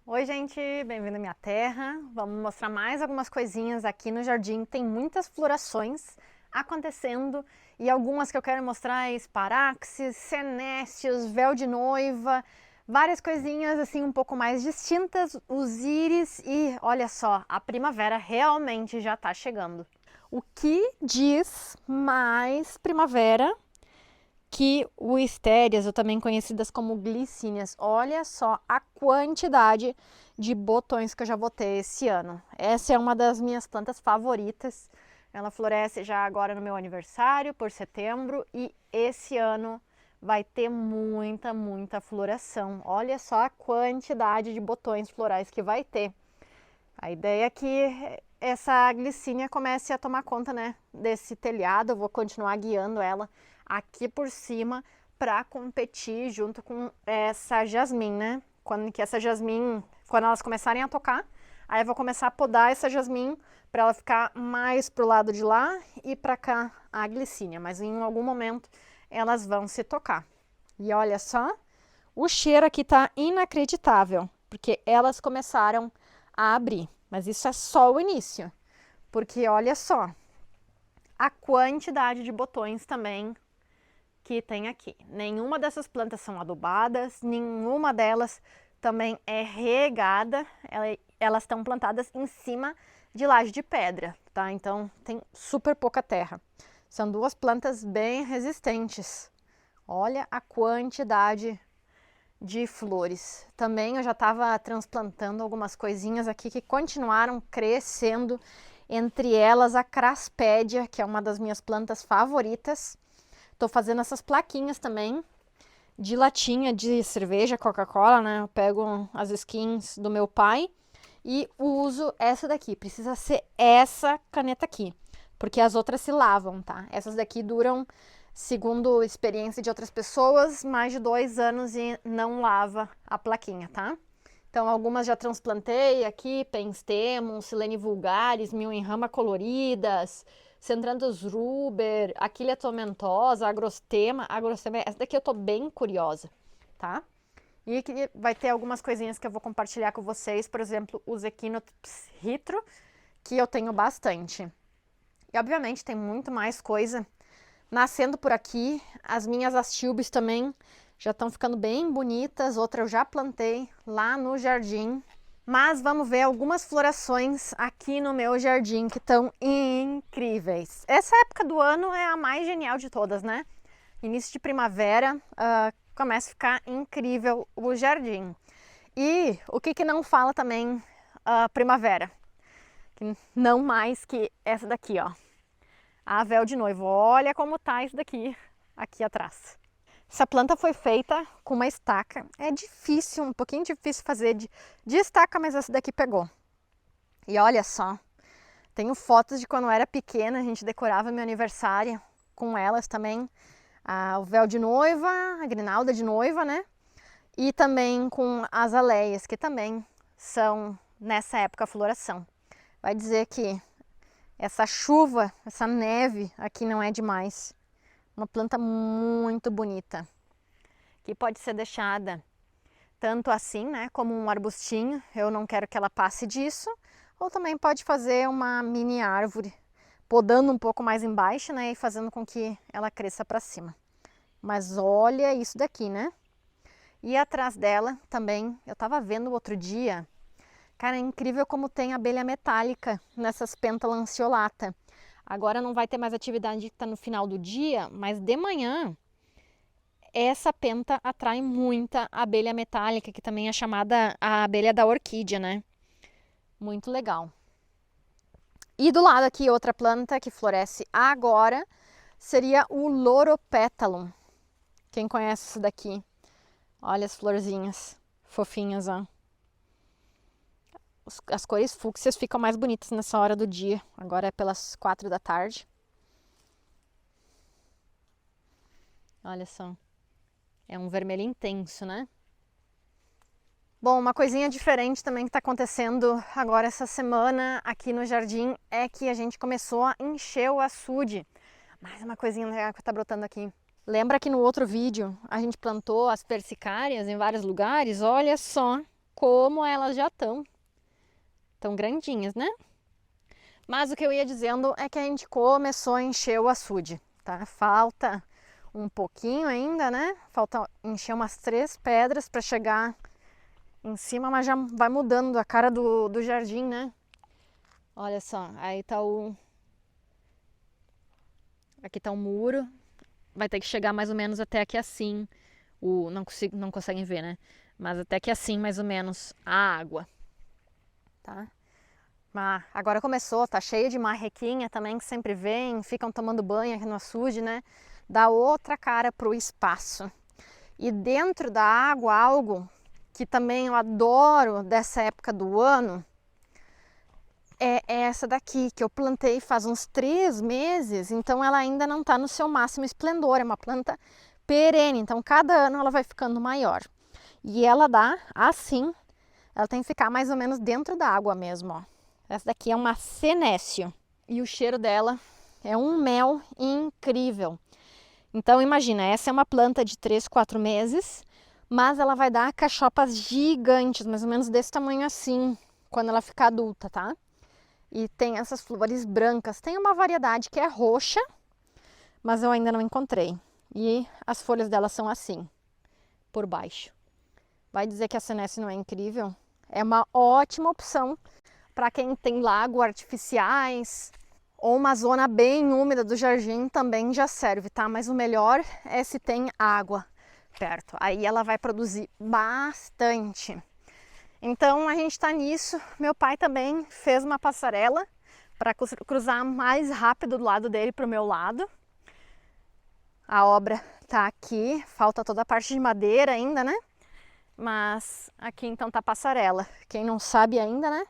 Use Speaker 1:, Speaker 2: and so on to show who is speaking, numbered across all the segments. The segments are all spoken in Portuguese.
Speaker 1: Oi gente, bem-vindo à minha terra. Vamos mostrar mais algumas coisinhas aqui no jardim. Tem muitas florações acontecendo e algumas que eu quero mostrar é esparaxis, senécios, véu de noiva, várias coisinhas assim um pouco mais distintas, os íris e olha só, a primavera realmente já está chegando. O que diz mais primavera que o Wistérias, ou também conhecidas como glicínias, olha só a quantidade de botões que eu já botei esse ano. Essa é uma das minhas plantas favoritas. Ela floresce já agora no meu aniversário, por setembro, e esse ano vai ter muita floração. Olha só a quantidade de botões florais que vai ter. A ideia é que essa glicínia comece a tomar conta, né, desse telhado. Eu vou continuar guiando ela aqui por cima para competir junto com essa jasmim, né? Quando elas começarem a tocar, aí eu vou começar a podar essa jasmim para ela ficar mais pro lado de lá e para cá a glicínia, mas em algum momento elas vão se tocar. E olha só, o cheiro aqui tá inacreditável, porque elas começaram a abrir, mas isso é só o início, porque olha só a quantidade de botões também que tem aqui. Nenhuma dessas plantas são adubadas, nenhuma delas também é regada, elas estão plantadas em cima de laje de pedra, tá? Então tem super pouca terra. São duas plantas bem resistentes. Olha a quantidade de flores. Também eu já estava transplantando algumas coisinhas aqui que continuaram crescendo, entre elas a Craspédia, que é uma das minhas plantas favoritas. Estou fazendo essas plaquinhas também de latinha de cerveja, Coca-Cola, né? Eu pego as skins do meu pai e uso essa daqui. Precisa ser essa caneta aqui, porque as outras se lavam, tá? Essas daqui duram, segundo experiência de outras pessoas, mais de 2 anos e não lava a plaquinha, tá? Então, algumas já transplantei aqui, Penstemon, Silene vulgaris, Mil em rama coloridas, Centranthus ruber, Achillea tomentosa, Agrostema, essa daqui eu tô bem curiosa, tá? E aqui vai ter algumas coisinhas que eu vou compartilhar com vocês, por exemplo, os Echinops hitro, que eu tenho bastante. E obviamente tem muito mais coisa nascendo por aqui. As minhas astilbes também já estão ficando bem bonitas, outra eu já plantei lá no jardim. Mas vamos ver algumas florações aqui no meu jardim que estão incríveis. Essa época do ano é a mais genial de todas, né? Início de primavera, começa a ficar incrível o jardim. E o que não fala também primavera? Não mais que essa daqui, ó. A véu de noivo. Olha como tá isso daqui, aqui atrás. Essa planta foi feita com uma estaca. É difícil, um pouquinho difícil fazer de estaca, mas essa daqui pegou. E olha só, tenho fotos de quando eu era pequena, a gente decorava meu aniversário com elas também. O véu de noiva, a grinalda de noiva, né? E também com as aleias, que também são nessa época a floração. Vai dizer que essa chuva, essa neve aqui não é demais. Uma planta muito bonita, que pode ser deixada tanto assim, né, como um arbustinho. Eu não quero que ela passe disso. Ou também pode fazer uma mini árvore, podando um pouco mais embaixo, né, e fazendo com que ela cresça para cima. Mas olha isso daqui, né? E atrás dela também, eu estava vendo outro dia, cara, é incrível como tem abelha metálica nessas Pentalanceolata. Agora não vai ter mais atividade que está no final do dia, mas de manhã essa penta atrai muita abelha metálica, que também é chamada a abelha da orquídea, né? Muito legal. E do lado aqui, outra planta que floresce agora seria o Loropetalum. Quem conhece isso daqui? Olha as florzinhas fofinhas, ó. As cores fúcsias ficam mais bonitas nessa hora do dia. Agora é pelas 4 da tarde. Olha só. É um vermelho intenso, né? Bom, uma coisinha diferente também que está acontecendo agora essa semana aqui no jardim é que a gente começou a encher o açude. Mais uma coisinha legal que está brotando aqui. Lembra que no outro vídeo a gente plantou as persicárias em vários lugares? Olha só como elas já estão. Tão grandinhas, né? Mas o que eu ia dizendo é que a gente começou a encher o açude, tá? Falta um pouquinho ainda, né? Falta encher umas 3 pedras para chegar em cima, mas já vai mudando a cara do jardim, né? Olha só, aí tá aqui tá o muro, vai ter que chegar mais ou menos até aqui assim. Não conseguem ver, né? Mas até aqui assim, mais ou menos, a água, tá? Mas agora começou, tá cheio de marrequinha também, que sempre vem, ficam tomando banho aqui no açude, né? Dá outra cara pro espaço. E dentro da água, algo que também eu adoro dessa época do ano, é essa daqui, que eu plantei faz uns 3 meses, então ela ainda não está no seu máximo esplendor, é uma planta perene, então cada ano ela vai ficando maior. E ela dá assim, ela tem que ficar mais ou menos dentro da água mesmo, ó. Essa daqui é uma senécio e o cheiro dela é um mel incrível. Então imagina, essa é uma planta de 3, 4 meses, mas ela vai dar cachopas gigantes, mais ou menos desse tamanho assim, quando ela ficar adulta, tá? E tem essas flores brancas. Tem uma variedade que é roxa, mas eu ainda não encontrei. E as folhas dela são assim, por baixo. Vai dizer que a senécio não é incrível? É uma ótima opção para quem tem lago artificiais ou uma zona bem úmida do jardim também já serve, tá? Mas o melhor é se tem água perto. Aí ela vai produzir bastante. Então a gente está nisso. Meu pai também fez uma passarela para cruzar mais rápido do lado dele para o meu lado. A obra tá aqui, falta toda a parte de madeira ainda, né? Mas aqui então tá a passarela. Quem não sabe ainda, né?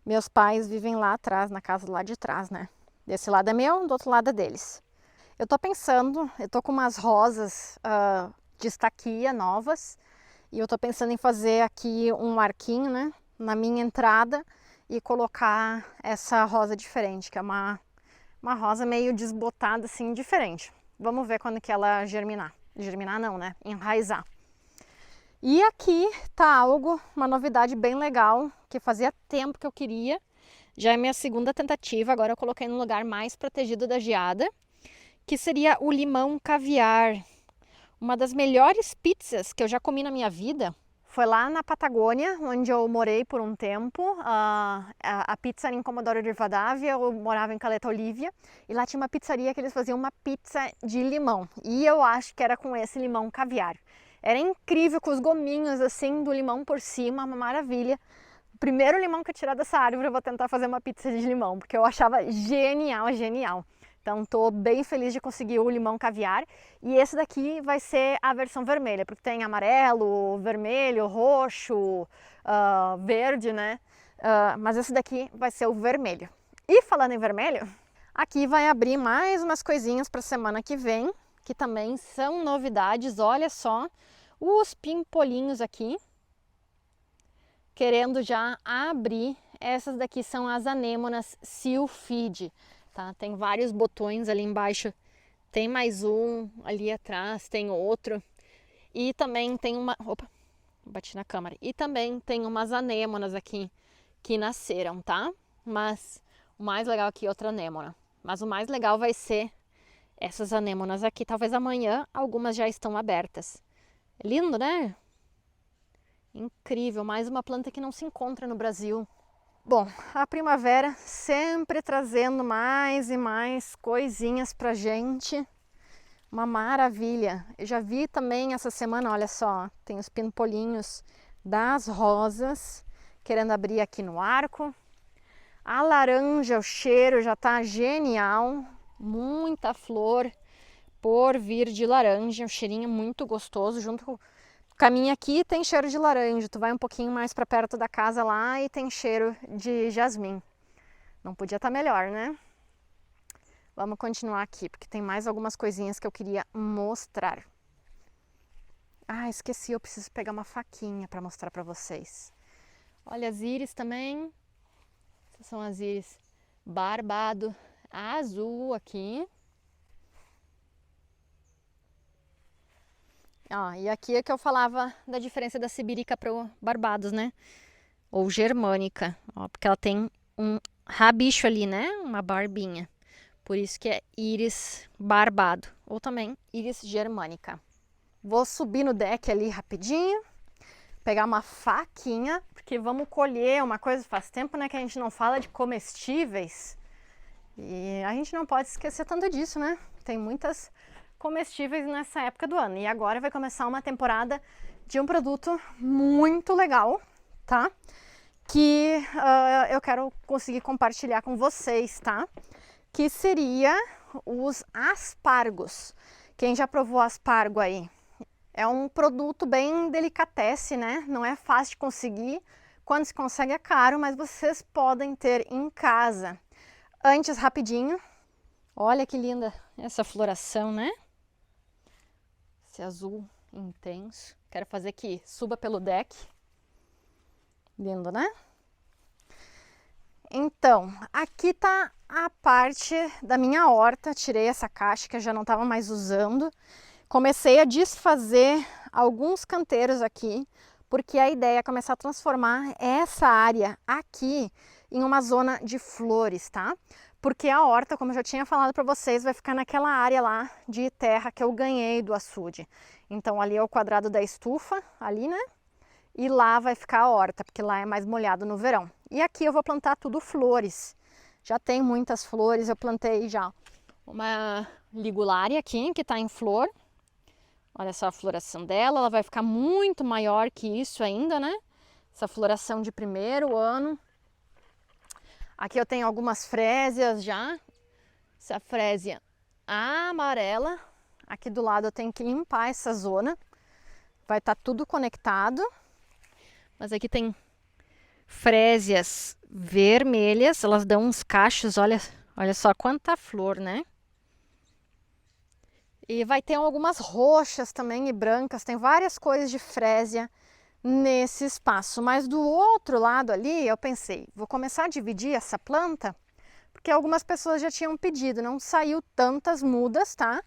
Speaker 1: Meus pais vivem lá atrás, na casa lá de trás, né? Desse lado é meu, do outro lado é deles. Eu tô pensando, eu tô com umas rosas de estaquia novas. E eu tô pensando em fazer aqui um arquinho, né, na minha entrada e colocar essa rosa diferente, que é uma rosa meio desbotada, assim, diferente. Vamos ver quando que ela germinar. Germinar não, né? Enraizar. E aqui tá algo, uma novidade bem legal, que fazia tempo que eu queria. Já é minha segunda tentativa, agora eu coloquei no lugar mais protegido da geada, que seria o limão caviar. Uma das melhores pizzas que eu já comi na minha vida foi lá na Patagônia, onde eu morei por um tempo. A pizza era em Comodoro Rivadavia, eu morava em Caleta Olívia, e lá tinha uma pizzaria que eles faziam uma pizza de limão. E eu acho que era com esse limão caviar. Era incrível, com os gominhos assim do limão por cima, uma maravilha. O primeiro limão que eu tirar dessa árvore eu vou tentar fazer uma pizza de limão, porque eu achava genial, genial. Então estou bem feliz de conseguir o limão caviar. E esse daqui vai ser a versão vermelha, porque tem amarelo, vermelho, roxo, verde, né? Mas esse daqui vai ser o vermelho. E falando em vermelho, aqui vai abrir mais umas coisinhas para a semana que vem, que também são novidades. Olha só os pimpolinhos aqui, querendo já abrir. Essas daqui são as anêmonas sylphide. Tá? Tem vários botões ali embaixo, tem mais um ali atrás, tem outro. E também tem uma... Opa, bati na câmera. E também tem umas anêmonas aqui que nasceram, tá? Mas o mais legal aqui é outra anêmona. Mas o mais legal vai ser essas anêmonas aqui. Talvez amanhã algumas já estão abertas. Lindo, né? Incrível, mais uma planta que não se encontra no Brasil. Bom, a primavera sempre trazendo mais e mais coisinhas pra gente. Uma maravilha. Eu já vi também essa semana, olha só, tem os pimpolinhos das rosas querendo abrir aqui no arco. A laranja, o cheiro já tá genial. Muita flor por vir de laranja, um cheirinho muito gostoso, junto com a minha aqui tem cheiro de laranja, tu vai um pouquinho mais para perto da casa lá e tem cheiro de jasmim. Não podia estar melhor, né? Vamos continuar aqui, porque tem mais algumas coisinhas que eu queria mostrar. Ah, esqueci, eu preciso pegar uma faquinha para mostrar para vocês. Olha as íris também. Essas são as íris barbado azul aqui. Ó, e aqui é que eu falava da diferença da sibirica para o Barbados, né? Ou germânica, ó, porque ela tem um rabicho ali, né? Uma barbinha. Por isso que é íris barbado, ou também íris germânica. Vou subir no deck ali rapidinho, pegar uma faquinha, porque vamos colher uma coisa, faz tempo, né, que a gente não fala de comestíveis. E a gente não pode esquecer tanto disso, né? Tem muitas comestíveis nessa época do ano. E agora vai começar uma temporada de um produto muito legal, tá? Que eu quero conseguir compartilhar com vocês, tá? Que seria os aspargos. Quem já provou aspargo aí? É um produto bem delicatesse, né? Não é fácil de conseguir. Quando se consegue é caro, mas vocês podem ter em casa. Antes, rapidinho, olha que linda essa floração, né? Esse azul intenso. Quero fazer que suba pelo deck. Lindo, né? Então, aqui tá a parte da minha horta. Tirei essa caixa que eu já não estava mais usando. Comecei a desfazer alguns canteiros aqui, porque a ideia é começar a transformar essa área aqui em uma zona de flores, tá? Porque a horta, como eu já tinha falado para vocês, vai ficar naquela área lá de terra que eu ganhei do açude. Então ali é o quadrado da estufa, ali, né? E lá vai ficar a horta, porque lá é mais molhado no verão. E aqui eu vou plantar tudo flores. Já tem muitas flores, eu plantei já uma ligulária aqui, que está em flor. Olha só a floração dela, ela vai ficar muito maior que isso ainda, né? Essa floração de primeiro ano. Aqui eu tenho algumas frésias já. Essa frésia amarela. Aqui do lado eu tenho que limpar essa zona. Vai estar tudo conectado. Mas aqui tem frésias vermelhas. Elas dão uns cachos, olha só quanta flor, né? E vai ter algumas roxas também e brancas. Tem várias cores de frésia nesse espaço, mas do outro lado ali eu pensei, vou começar a dividir essa planta, porque algumas pessoas já tinham pedido, não saiu tantas mudas, tá?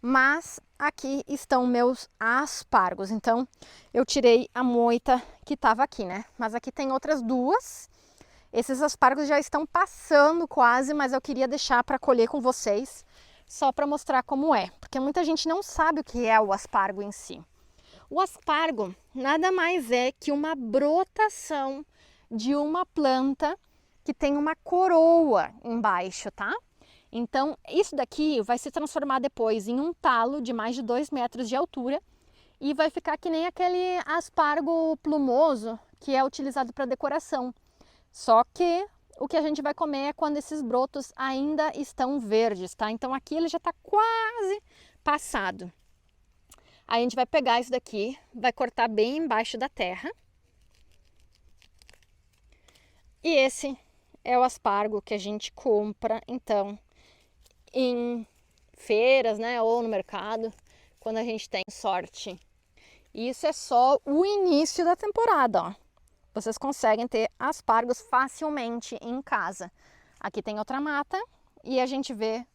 Speaker 1: Mas aqui estão meus aspargos, então eu tirei a moita que estava aqui, né? Mas aqui tem outras duas, esses aspargos já estão passando quase, mas eu queria deixar para colher com vocês, só para mostrar como é, porque muita gente não sabe o que é o aspargo em si. O aspargo nada mais é que uma brotação de uma planta que tem uma coroa embaixo, tá? Então, isso daqui vai se transformar depois em um talo de mais de 2 metros de altura e vai ficar que nem aquele aspargo plumoso que é utilizado para decoração. Só que o que a gente vai comer é quando esses brotos ainda estão verdes, tá? Então, aqui ele já está quase passado. Aí a gente vai pegar isso daqui, vai cortar bem embaixo da terra. E esse é o aspargo que a gente compra, então, em feiras, né, ou no mercado, quando a gente tem sorte. E isso é só o início da temporada, ó. Vocês conseguem ter aspargos facilmente em casa. Aqui tem outra mata e a gente vê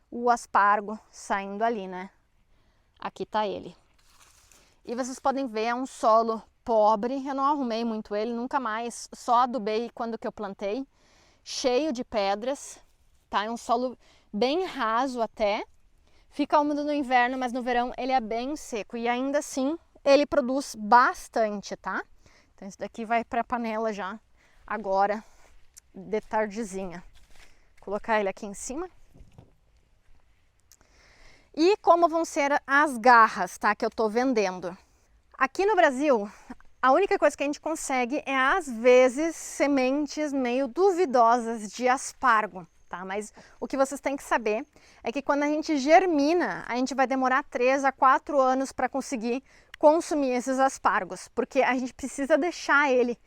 Speaker 1: o aspargo saindo ali, né? Aqui tá ele. E vocês podem ver, é um solo pobre, eu não arrumei muito ele, nunca mais, só adubei quando que eu plantei, cheio de pedras, tá? É um solo bem raso até, fica úmido no inverno, mas no verão ele é bem seco e ainda assim ele produz bastante, tá? Então isso daqui vai para a panela já agora, de tardezinha. Vou colocar ele aqui em cima. E como vão ser as garras, tá, que eu tô vendendo? Aqui no Brasil, a única coisa que a gente consegue é, às vezes, sementes meio duvidosas de aspargo, tá? Mas o que vocês têm que saber é que quando a gente germina, a gente vai demorar 3 a 4 anos para conseguir consumir esses aspargos, porque a gente precisa deixar ele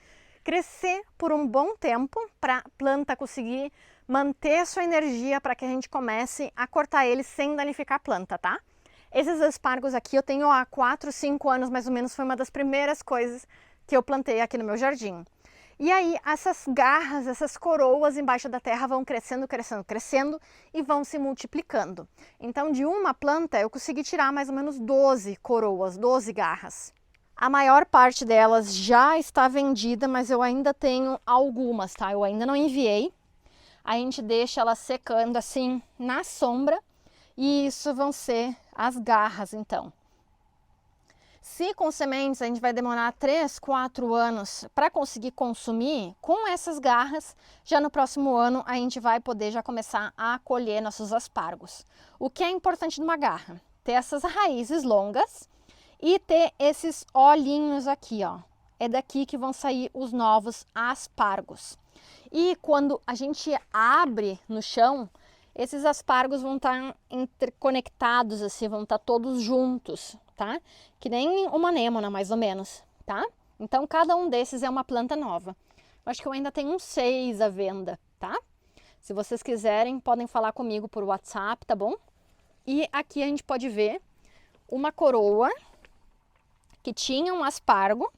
Speaker 1: crescer por um bom tempo para a planta conseguir manter sua energia para que a gente comece a cortar ele sem danificar a planta, tá? Esses aspargos aqui eu tenho há 4, 5 anos mais ou menos, foi uma das primeiras coisas que eu plantei aqui no meu jardim. E aí essas garras, essas coroas embaixo da terra vão crescendo, crescendo, crescendo e vão se multiplicando. Então de uma planta eu consegui tirar mais ou menos 12 coroas, 12 garras. A maior parte delas já está vendida, mas eu ainda tenho algumas, tá? Eu ainda não enviei. A gente deixa ela secando assim na sombra e isso vão ser as garras então. Se com sementes a gente vai demorar 3, 4 anos para conseguir consumir, com essas garras, já no próximo ano a gente vai poder já começar a colher nossos aspargos. O que é importante numa garra? Ter essas raízes longas e ter esses olhinhos aqui, ó. É daqui que vão sair os novos aspargos. E quando a gente abre no chão, esses aspargos vão estar interconectados, assim, vão estar todos juntos, tá? Que nem uma anêmona, mais ou menos, tá? Então, cada um desses é uma planta nova. Eu acho que eu ainda tenho uns 6 à venda, tá? Se vocês quiserem, podem falar comigo por WhatsApp, tá bom? E aqui a gente pode ver uma coroa que tinha um aspargo,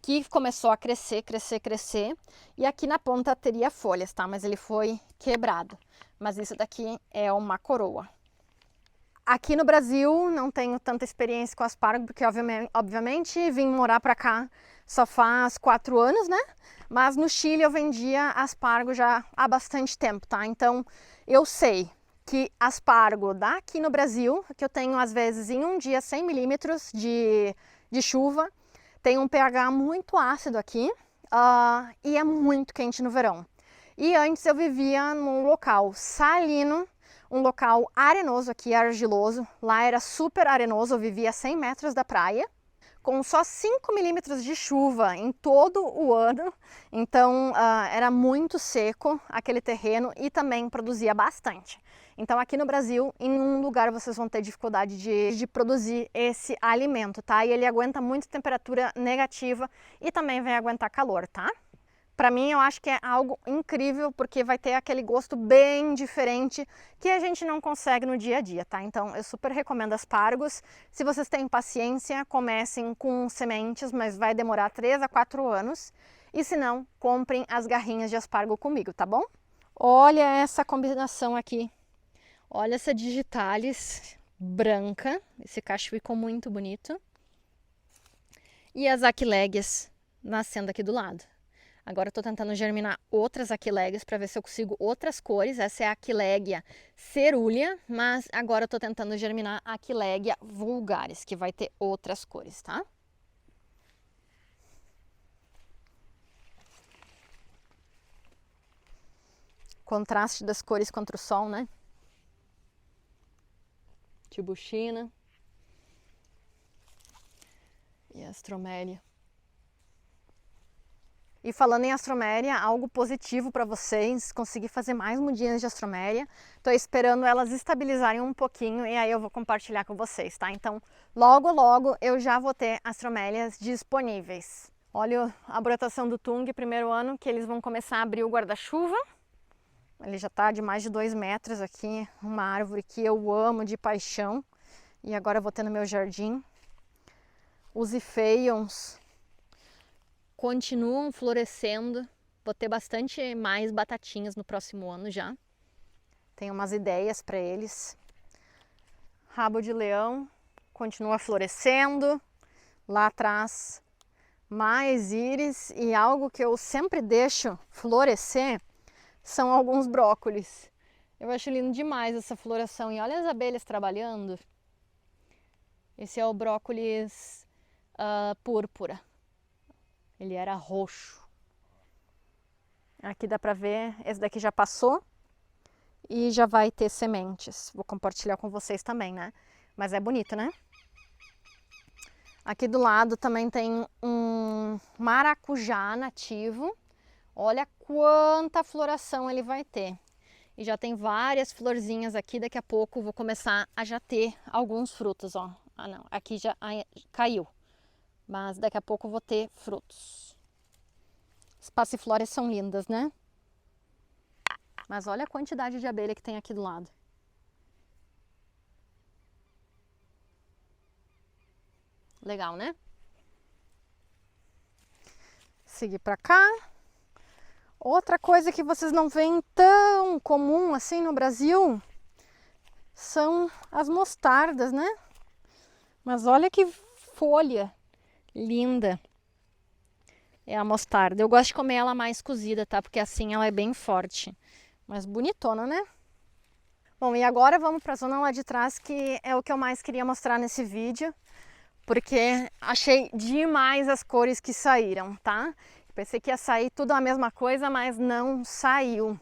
Speaker 1: que começou a crescer, crescer, crescer. E aqui na ponta teria folhas, tá? Mas ele foi quebrado. Mas isso daqui é uma coroa. Aqui no Brasil não tenho tanta experiência com aspargo, porque obviamente vim morar pra cá só faz 4 anos, né? Mas no Chile eu vendia aspargo já há bastante tempo, tá? Então eu sei que aspargo daqui no Brasil, que eu tenho às vezes em um dia 100 milímetros de chuva, tem um pH muito ácido aqui e é muito quente no verão. E antes eu vivia num local salino, um local arenoso aqui, argiloso. Lá era super arenoso, eu vivia a 100 metros da praia, com só 5 milímetros de chuva em todo o ano. Então era muito seco aquele terreno e também produzia bastante. Então aqui no Brasil, em um lugar vocês vão ter dificuldade de produzir esse alimento, tá? E ele aguenta muito temperatura negativa e também vai aguentar calor, tá? Para mim eu acho que é algo incrível, porque vai ter aquele gosto bem diferente que a gente não consegue no dia a dia, tá? Então eu super recomendo aspargos. Se vocês têm paciência, comecem com sementes, mas vai demorar 3 a 4 anos. E se não, comprem as garrinhas de aspargo comigo, tá bom? Olha essa combinação aqui. Olha essa digitalis branca, esse cacho ficou muito bonito. E as aquilegias nascendo aqui do lado. Agora eu tô tentando germinar outras aquilegias para ver se eu consigo outras cores. Essa é a aquilegia cerúlea, mas agora eu tô tentando germinar a aquilegia vulgaris, que vai ter outras cores, tá? Contraste das cores contra o sol, né? Tibuchina e astromélia. E falando em astromélia, algo positivo para vocês, consegui fazer mais mudinhas de astromélia. Estou esperando elas estabilizarem um pouquinho e aí eu vou compartilhar com vocês, tá? Então, logo, logo eu já vou ter astromélias disponíveis. Olha a brotação do tung, primeiro ano que eles vão começar a abrir o guarda-chuva. Ele já está de mais de 2 metros aqui, uma árvore que eu amo de paixão. E agora eu vou ter no meu jardim. Os ifeions continuam florescendo, vou ter bastante mais batatinhas no próximo ano já. Tenho umas ideias para eles. Rabo de leão continua florescendo. Lá atrás mais íris e algo que eu sempre deixo florescer são alguns brócolis. Eu acho lindo demais essa floração e olha as abelhas trabalhando. Esse é o brócolis púrpura. Ele era roxo. Aqui dá pra ver, esse daqui já passou e já vai ter sementes. Vou compartilhar com vocês também, né? Mas é bonito, né? Aqui do lado também tem um maracujá nativo. Olha quanta floração ele vai ter. E já tem várias florzinhas aqui, daqui a pouco vou começar a já ter alguns frutos, ó. Ah não, aqui já caiu. Mas daqui a pouco eu vou ter frutos. As passiflórias são lindas, né? Mas olha a quantidade de abelha que tem aqui do lado. Legal, né? Seguir pra cá. Outra coisa que vocês não veem tão comum assim no Brasil são as mostardas, né? Mas olha que folha linda é a mostarda. Eu gosto de comer ela mais cozida, tá? Porque assim ela é bem forte. Mas bonitona, né? Bom, e agora vamos para a zona lá de trás, que é o que eu mais queria mostrar nesse vídeo. Porque achei demais as cores que saíram, tá? Pensei que ia sair tudo a mesma coisa, mas não saiu.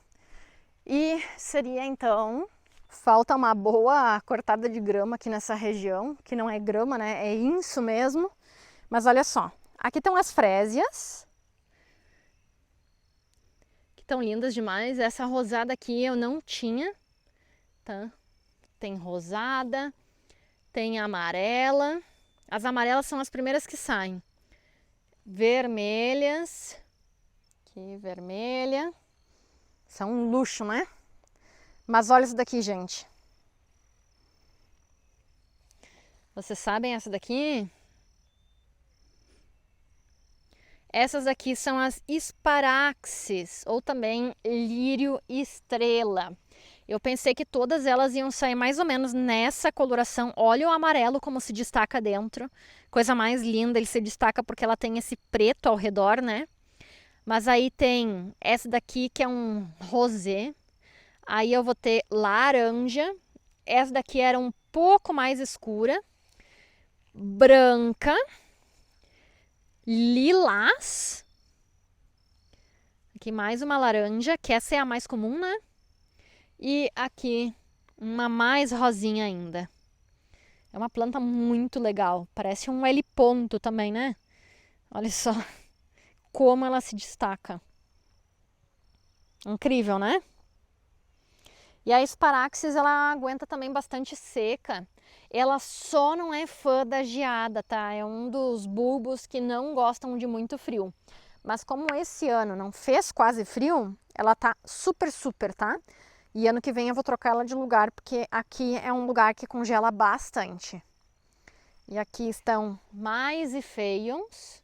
Speaker 1: E seria então... Falta uma boa cortada de grama aqui nessa região, que não é grama, né? É isso mesmo. Mas olha só, aqui estão as frésias, que estão lindas demais. Essa rosada aqui eu não tinha, tá? Tem rosada, tem amarela. As amarelas são as primeiras que saem. Vermelhas, aqui vermelha. São um luxo, né? Mas olha isso daqui, gente. Vocês sabem essa daqui? Essas aqui são as esparaxes, ou também lírio estrela. Eu pensei que todas elas iam sair mais ou menos nessa coloração. Olha o amarelo como se destaca dentro. Coisa mais linda, ele se destaca porque ela tem esse preto ao redor, né? Mas aí tem essa daqui que é um rosé. Aí eu vou ter laranja. Essa daqui era um pouco mais escura. Branca. Lilás. Aqui mais uma laranja, que essa é a mais comum, né? E aqui uma mais rosinha ainda. É uma planta muito legal. Parece um L ponto também, né? Olha só como ela se destaca. Incrível, né? E a esparaxis, ela aguenta também bastante seca. Ela só não é fã da geada, tá? É um dos bulbos que não gostam de muito frio. Mas como esse ano não fez quase frio, ela tá super, tá? E ano que vem eu vou trocar ela de lugar, porque aqui é um lugar que congela bastante. E aqui estão mais efeios,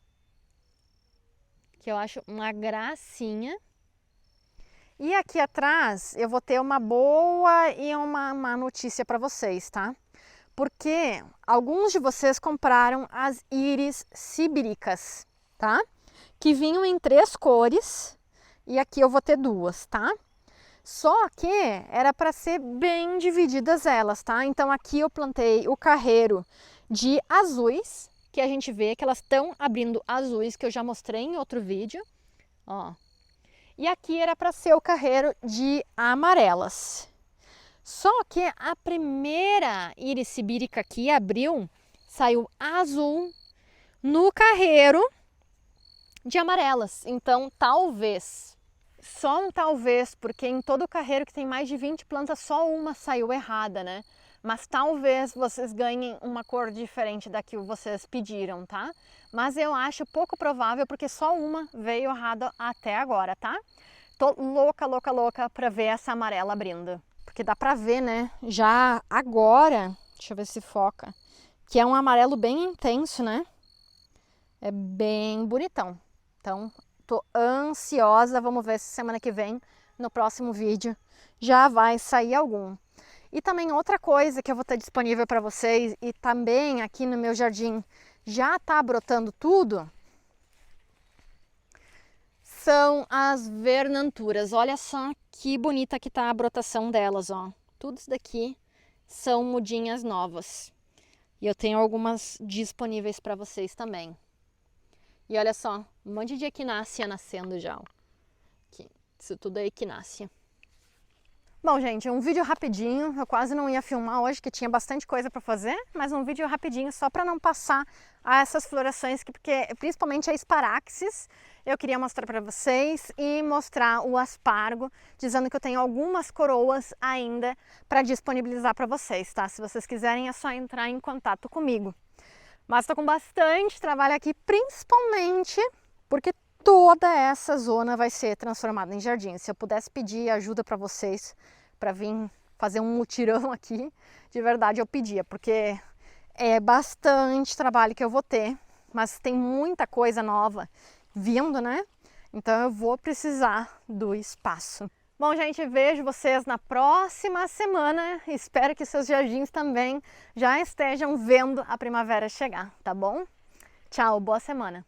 Speaker 1: que eu acho uma gracinha. E aqui atrás eu vou ter uma boa e uma má notícia para vocês, tá? Porque alguns de vocês compraram as íris sibíricas, tá? Que vinham em 3 cores e aqui eu vou ter 2, tá? Só que era para ser bem divididas elas, tá? Então aqui eu plantei o carreiro de azuis, que a gente vê que elas estão abrindo azuis, que eu já mostrei em outro vídeo, ó. E aqui era para ser o carreiro de amarelas. Só que a primeira íris sibírica que abriu, saiu azul no carreiro de amarelas. Então, talvez, só um talvez, porque em todo o carreiro que tem mais de 20 plantas, só uma saiu errada, né? Mas talvez vocês ganhem uma cor diferente da que vocês pediram, tá? Mas eu acho pouco provável, porque só uma veio errada até agora, tá? Tô louca pra ver essa amarela abrindo. Porque dá pra ver, né? Já agora, deixa eu ver se foca, que é um amarelo bem intenso, né? É bem bonitão. Então, tô ansiosa, vamos ver se semana que vem, no próximo vídeo, já vai sair algum. E também outra coisa que eu vou ter disponível para vocês, e também aqui no meu jardim já tá brotando tudo, são as vernanturas. Olha só que bonita que tá a brotação delas, ó. Tudo isso daqui são mudinhas novas. E eu tenho algumas disponíveis para vocês também. E olha só, um monte de equinácea nascendo já, ó. Aqui, isso tudo é equinácea. Bom, gente, um vídeo rapidinho. Eu quase não ia filmar hoje, que tinha bastante coisa para fazer, mas um vídeo rapidinho só para não passar a essas florações, porque principalmente a esparaxis eu queria mostrar para vocês e mostrar o aspargo, dizendo que eu tenho algumas coroas ainda para disponibilizar para vocês, tá? Se vocês quiserem é só entrar em contato comigo. Mas estou com bastante trabalho aqui, principalmente porque toda essa zona vai ser transformada em jardim. Se eu pudesse pedir ajuda para vocês para vir fazer um mutirão aqui, de verdade eu pedia, porque é bastante trabalho que eu vou ter, mas tem muita coisa nova vindo, né? Então eu vou precisar do espaço. Bom, gente, vejo vocês na próxima semana. Espero que seus jardins também já estejam vendo a primavera chegar, tá bom? Tchau, boa semana!